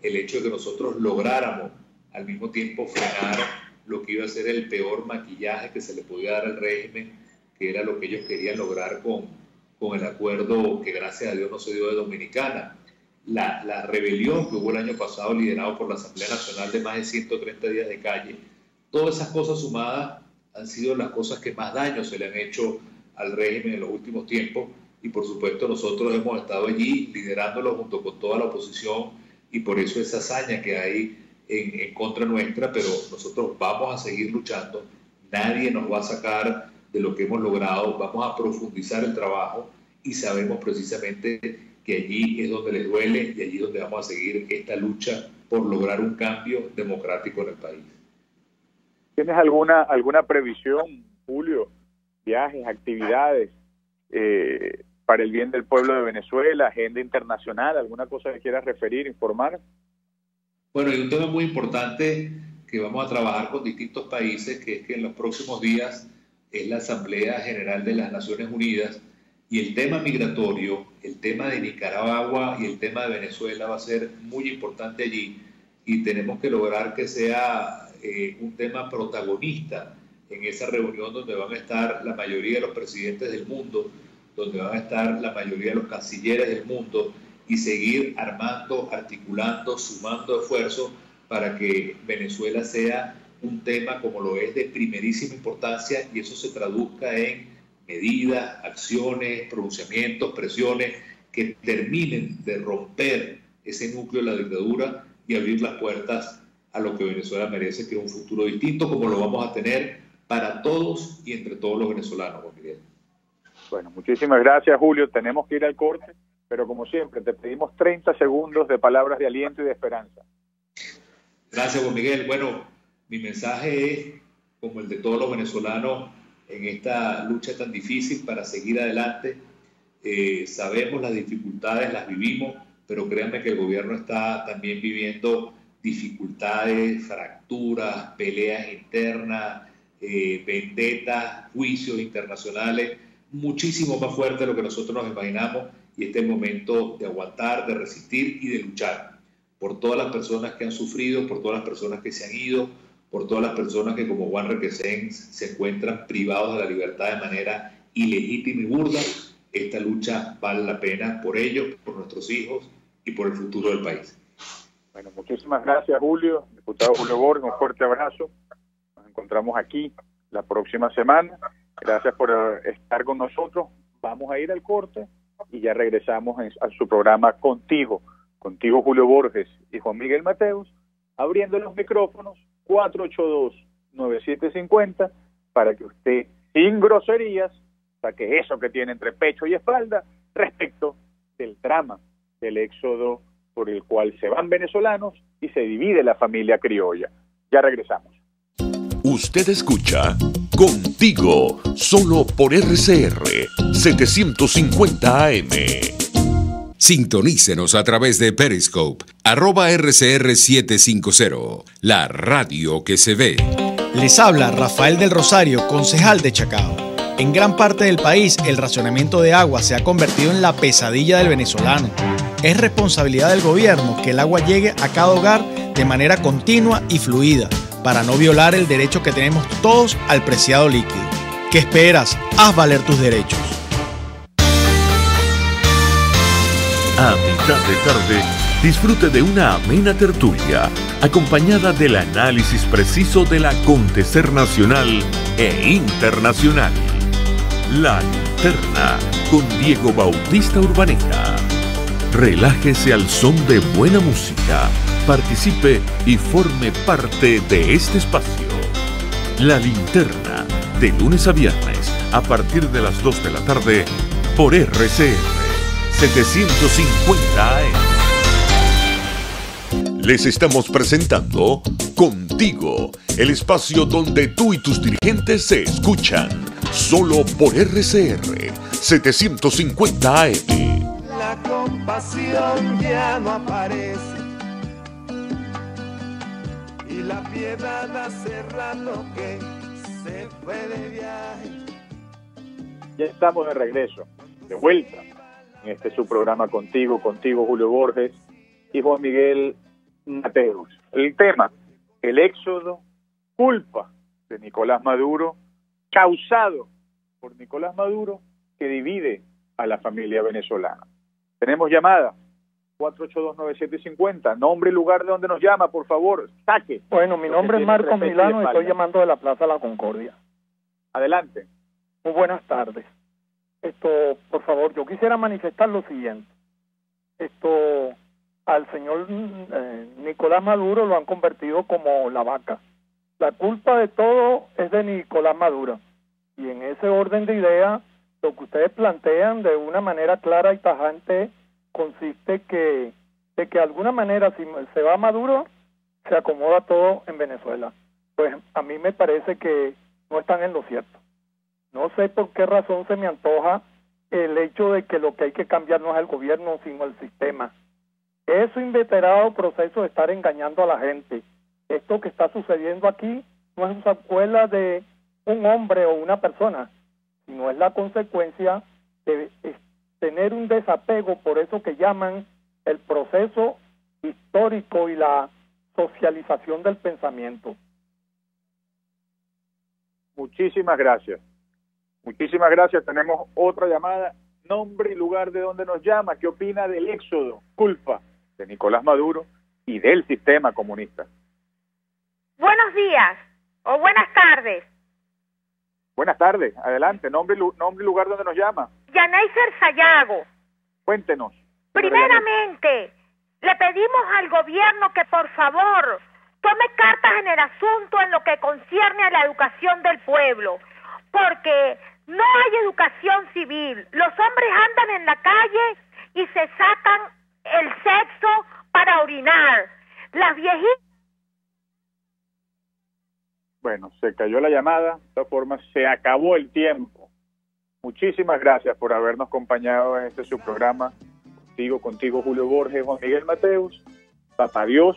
el hecho de que nosotros lográramos al mismo tiempo frenar lo que iba a ser el peor maquillaje que se le podía dar al régimen, que era lo que ellos querían lograr con el acuerdo que gracias a Dios no se dio de Dominicana. La rebelión que hubo el año pasado liderado por la Asamblea Nacional de más de 130 días de calle, todas esas cosas sumadas han sido las cosas que más daño se le han hecho al régimen en los últimos tiempos, y por supuesto nosotros hemos estado allí liderándolo junto con toda la oposición, y por eso esa hazaña que hay en contra nuestra, pero nosotros vamos a seguir luchando, nadie nos va a sacar de lo que hemos logrado, vamos a profundizar el trabajo y sabemos precisamente que allí es donde les duele y allí es donde vamos a seguir esta lucha por lograr un cambio democrático en el país. ¿Tienes alguna previsión, Julio? Viajes, actividades para el bien del pueblo de Venezuela, agenda internacional, alguna cosa que quieras referir, informar? Bueno, hay un tema muy importante que vamos a trabajar con distintos países, que es que en los próximos días es la Asamblea General de las Naciones Unidas, y el tema migratorio, el tema de Nicaragua y el tema de Venezuela va a ser muy importante allí, y tenemos que lograr que sea un tema protagonista en esa reunión donde van a estar la mayoría de los presidentes del mundo, donde van a estar la mayoría de los cancilleres del mundo, y seguir armando, articulando, sumando esfuerzos para que Venezuela sea un tema como lo es de primerísima importancia, y eso se traduzca en medidas, acciones, pronunciamientos, presiones que terminen de romper ese núcleo de la dictadura y abrir las puertas a lo que Venezuela merece, que es un futuro distinto, como lo vamos a tener para todos y entre todos los venezolanos, Juan Miguel. Bueno, muchísimas gracias, Julio. Tenemos que ir al corte, pero como siempre, te pedimos 30 segundos de palabras de aliento y de esperanza. Gracias, Juan Miguel. Bueno, mi mensaje es, como el de todos los venezolanos, en esta lucha tan difícil para seguir adelante. Sabemos las dificultades, las vivimos, pero créanme que el gobierno está también viviendo dificultades, fracturas, peleas internas, vendetas, juicios internacionales, muchísimo más fuerte de lo que nosotros nos imaginamos, y este es el momento de aguantar, de resistir y de luchar por todas las personas que han sufrido, por todas las personas que se han ido, por todas las personas que, como Juan Requesens, se encuentran privados de la libertad de manera ilegítima y burda. Esta lucha vale la pena por ellos, por nuestros hijos y por el futuro del país. Bueno, muchísimas gracias, Julio. Diputado Julio Borges, un fuerte abrazo. Nos encontramos aquí la próxima semana. Gracias por estar con nosotros. Vamos a ir al corte y ya regresamos a su programa Contigo, Julio Borges y Juan Miguel Mateus, abriendo los micrófonos 482-9750 para que usted, sin groserías, saque eso que tiene entre pecho y espalda respecto del drama del éxodo por el cual se van venezolanos y se divide la familia criolla. Ya regresamos. Usted escucha Contigo, solo por RCR 750 AM. Sintonícenos a través de Periscope, @RCR750, la radio que se ve. Les habla Rafael del Rosario, concejal de Chacao. En gran parte del país, el racionamiento de agua se ha convertido en la pesadilla del venezolano. Es responsabilidad del gobierno que el agua llegue a cada hogar de manera continua y fluida, para no violar el derecho que tenemos todos al preciado líquido. ¿Qué esperas? Haz valer tus derechos. A mitad de tarde, disfrute de una amena tertulia, acompañada del análisis preciso del acontecer nacional e internacional. La Linterna, con Diego Bautista Urbaneta. Relájese al son de buena música, participe y forme parte de este espacio. La Linterna, de lunes a viernes, a partir de las 2 de la tarde, por RCR 750 AM. Les estamos presentando Contigo, el espacio donde tú y tus dirigentes se escuchan, solo por RCR 750 AM. La compasión ya no aparece y la piedad hace rato que se fue de viaje. Ya estamos de regreso, de vuelta, en este su programa contigo Julio Borges y Juan Miguel Mateus. El tema, el éxodo, culpa de Nicolás Maduro, causado por Nicolás Maduro, que divide a la familia venezolana. Tenemos llamada, 482-9750, nombre y lugar de donde nos llama, por favor, saque. Bueno, mi nombre es Marcos Milano y estoy llamando de la Plaza La Concordia. Adelante. Muy buenas tardes. Por favor, yo quisiera manifestar lo siguiente. Al señor Nicolás Maduro lo han convertido como la vaca. La culpa de todo es de Nicolás Maduro. Y en ese orden de ideas, lo que ustedes plantean de una manera clara y tajante consiste de que de alguna manera si se va Maduro, se acomoda todo en Venezuela. Pues a mí me parece que no están en lo cierto. No sé por qué razón se me antoja el hecho de que lo que hay que cambiar no es el gobierno, sino el sistema. Eso inveterado proceso de estar engañando a la gente. Esto que está sucediendo aquí no es una secuela de un hombre o una persona, sino es la consecuencia de tener un desapego por eso que llaman el proceso histórico y la socialización del pensamiento. Muchísimas gracias. Muchísimas gracias. Tenemos otra llamada. Nombre y lugar de donde nos llama. ¿Qué opina del éxodo? Culpa de Nicolás Maduro y del sistema comunista. Buenos días o buenas tardes. Buenas tardes. Adelante. Nombre y lugar donde nos llama. Yaneiser Sayago. Cuéntenos. Primeramente, le pedimos al gobierno que por favor tome cartas en el asunto en lo que concierne a la educación del pueblo, porque no hay educación civil. Los hombres andan en la calle y se sacan el sexo para orinar. Las viejitas... Bueno, se cayó la llamada. De todas formas, se acabó el tiempo. Muchísimas gracias por habernos acompañado en este su programa. Contigo Julio Borges, Juan Miguel Mateus. Papá Dios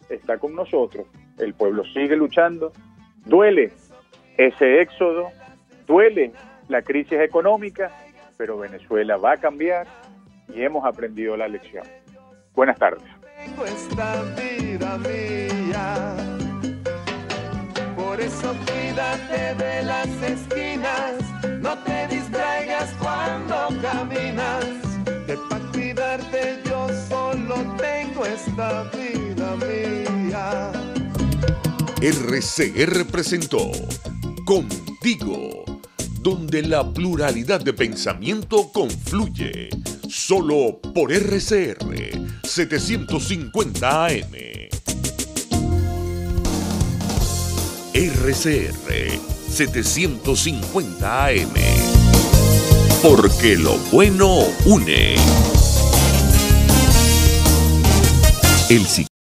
está con nosotros. El pueblo sigue luchando. Duele ese éxodo, duele la crisis económica, pero Venezuela va a cambiar y hemos aprendido la lección. Buenas tardes. Tengo esta vida mía, por eso cuídate de las esquinas, no te distraigas cuando caminas, que para cuidarte yo solo tengo esta vida mía. RCR presentó Contigo, donde la pluralidad de pensamiento confluye, solo por RCR 750 AM. RCR 750 AM. Porque lo bueno une. El